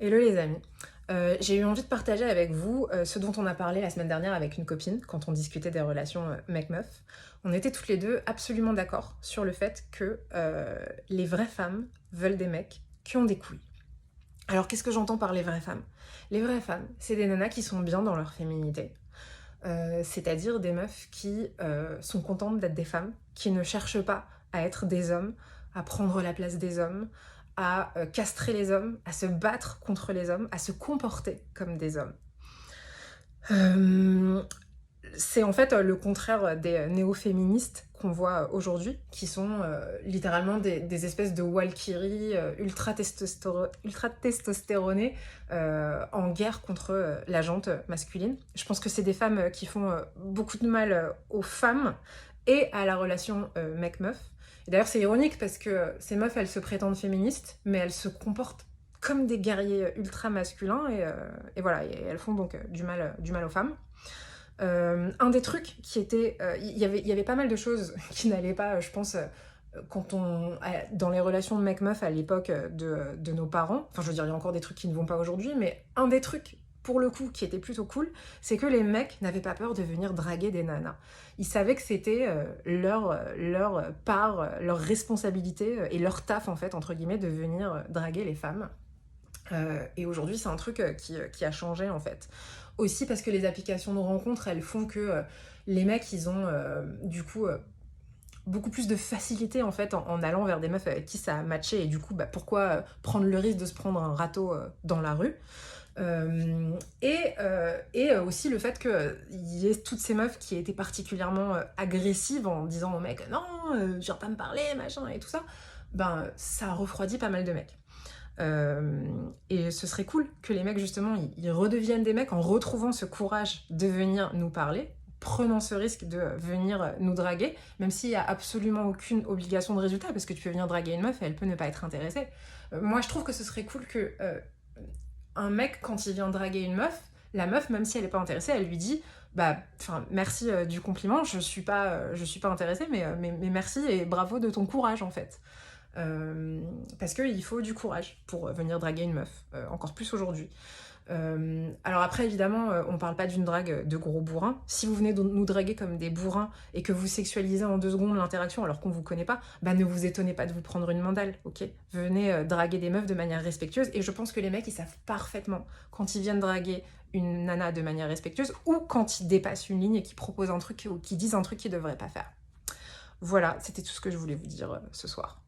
Hello les amis. J'ai eu envie de partager avec vous ce dont on a parlé la semaine dernière avec une copine quand on discutait des relations mec-meuf. On était toutes les deux absolument d'accord sur le fait que les vraies femmes veulent des mecs qui ont des couilles. Alors qu'est-ce que j'entends par les vraies femmes? Les vraies femmes, c'est des nanas qui sont bien dans leur féminité. C'est-à-dire des meufs qui sont contentes d'être des femmes, qui ne cherchent pas à être des hommes, à prendre la place des hommes, à castrer les hommes, à se battre contre les hommes, à se comporter comme des hommes. Euh, c'est en fait le contraire des néo-féministes qu'on voit aujourd'hui, qui sont littéralement des espèces de walkyries ultra testostéronées en guerre contre la jante masculine. Je pense que c'est des femmes qui font beaucoup de mal aux femmes et à la relation mec-meuf. Et d'ailleurs, c'est ironique parce que ces meufs, elles se prétendent féministes, mais elles se comportent comme des guerriers ultra masculins et voilà, et elles font donc du mal aux femmes. Un des trucs qui était... y avait pas mal de choses qui n'allaient pas, je pense, dans les relations de mec-meuf à l'époque de nos parents. Enfin, je veux dire, il y a encore des trucs qui ne vont pas aujourd'hui, mais un des trucs, pour le coup, qui était plutôt cool, c'est que les mecs n'avaient pas peur de venir draguer des nanas. Ils savaient que c'était leur part, leur responsabilité et leur taf, en fait, entre guillemets, de venir draguer les femmes. Et aujourd'hui, c'est un truc qui a changé en fait. Aussi parce que les applications de rencontres, elles font que les mecs, ils ont du coup beaucoup plus de facilité en fait en allant vers des meufs avec qui ça a matché. Et du coup, bah, pourquoi prendre le risque de se prendre un râteau dans la rue. Et aussi le fait qu'il y ait toutes ces meufs qui étaient particulièrement agressives en disant aux mecs non, viens pas me parler, machin et tout ça, ben ça refroidit pas mal de mecs. Et ce serait cool que les mecs justement ils redeviennent des mecs en retrouvant ce courage de venir nous parler, prenant ce risque de venir nous draguer, même s'il n'y a absolument aucune obligation de résultat, parce que tu peux venir draguer une meuf et elle peut ne pas être intéressée. Moi je trouve que ce serait cool que un mec, quand il vient draguer une meuf, la meuf, même si elle n'est pas intéressée, elle lui dit bah, merci du compliment, je suis pas intéressée, mais merci et bravo de ton courage en fait. Parce qu'il faut du courage pour venir draguer une meuf, encore plus aujourd'hui. Alors après, évidemment, on parle pas d'une drague de gros bourrins. Si vous venez nous draguer comme des bourrins et que vous sexualisez en 2 secondes l'interaction alors qu'on vous connaît pas, bah ne vous étonnez pas de vous prendre une mandale, ok? Venez draguer des meufs de manière respectueuse. Et je pense que les mecs, ils savent parfaitement quand ils viennent draguer une nana de manière respectueuse ou quand ils dépassent une ligne et qu'ils proposent un truc ou qu'ils disent un truc qu'ils devraient pas faire. Voilà, c'était tout ce que je voulais vous dire ce soir.